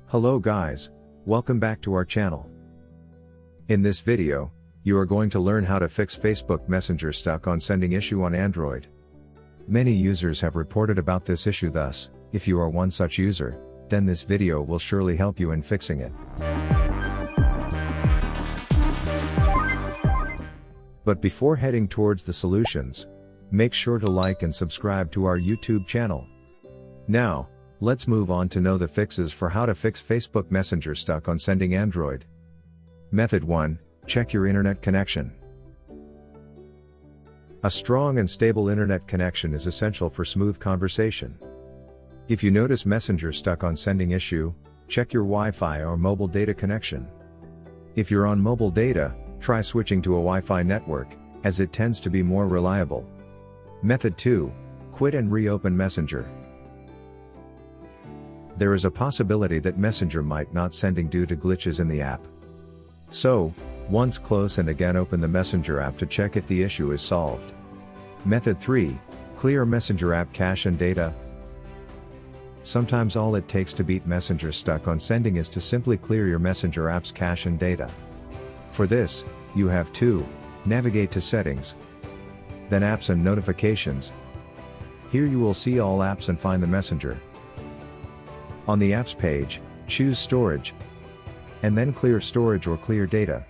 Hello guys, welcome back to our channel. In this video, you are going to learn how to fix Facebook Messenger stuck on sending issue on Android. Many users have reported about this issue, thus, if you are one such user, then this video will surely help you in fixing it. But before heading towards the solutions, make sure to like and subscribe to our YouTube channel. Now, let's move on to know the fixes for how to fix Facebook Messenger stuck on sending Android. Method 1. Check your internet connection. A strong and stable internet connection is essential for smooth conversation. If you notice Messenger stuck on sending issue, check your Wi-Fi or mobile data connection. If you're on mobile data, try switching to a Wi-Fi network, as it tends to be more reliable. Method 2. Quit and reopen Messenger. There is a possibility that Messenger might not sending due to glitches in the app. So, once close and again open the Messenger app to check if the issue is solved. Method 3. Clear Messenger app cache and data. Sometimes all it takes to beat Messenger stuck on sending is to simply clear your Messenger app's cache and data. For this, you have to navigate to Settings, then Apps and Notifications. Here you will see all apps and find the Messenger. On the Apps page, choose Storage, and then Clear Storage or Clear Data.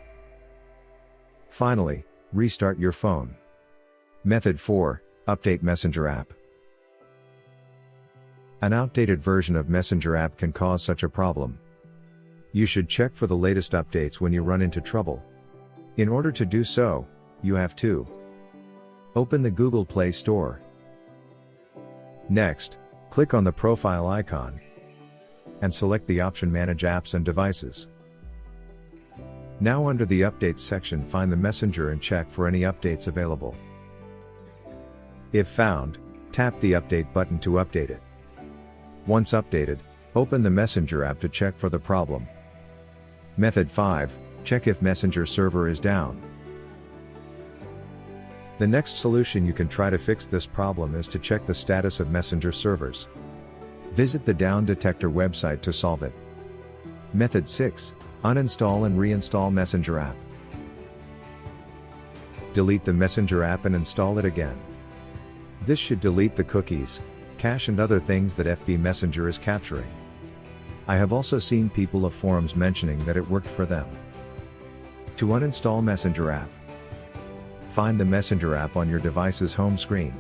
Finally, restart your phone. Method 4. Update Messenger app. An outdated version of Messenger app can cause such a problem. You should check for the latest updates when you run into trouble. In order to do so, you have to open the Google Play Store. Next, click on the profile icon and select the option Manage Apps and Devices. Now under the Updates section, find the Messenger and check for any updates available. If found, tap the Update button to update it. Once updated, open the Messenger app to check for the problem. Method 5. Check if Messenger server is down. The next solution you can try to fix this problem is to check the status of Messenger servers. Visit the Down Detector website to solve it. Method 6. Uninstall and reinstall Messenger app. Delete the Messenger app and install it again. This should delete the cookies, cache and other things that FB Messenger is capturing. I have also seen people of forums mentioning that it worked for them. To uninstall Messenger app, find the Messenger app on your device's home screen.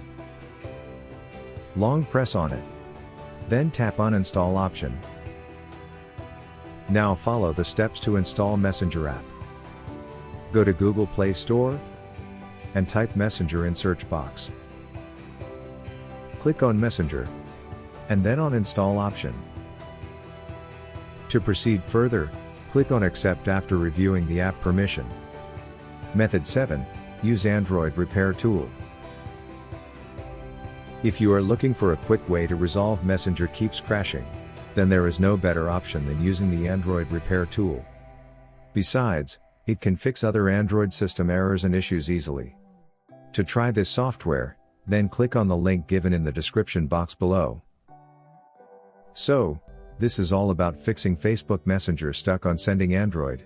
Long press on it. Then tap Uninstall option. Now follow the steps to install Messenger app. Go to Google Play Store and type Messenger in search box. Click on Messenger and then on Install option. To proceed further, click on Accept after reviewing the app permission. Method 7. Use Android Repair Tool. If you are looking for a quick way to resolve Messenger keeps crashing, then there is no better option than using the Android Repair Tool. Besides, it can fix other Android system errors and issues easily. To try this software, then click on the link given in the description box below. So, this is all about fixing Facebook Messenger stuck on sending Android.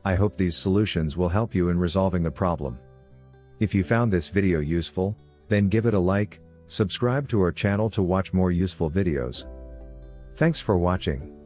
I hope these solutions will help you in resolving the problem. If you found this video useful, then give it a like, subscribe to our channel to watch more useful videos. Thanks for watching.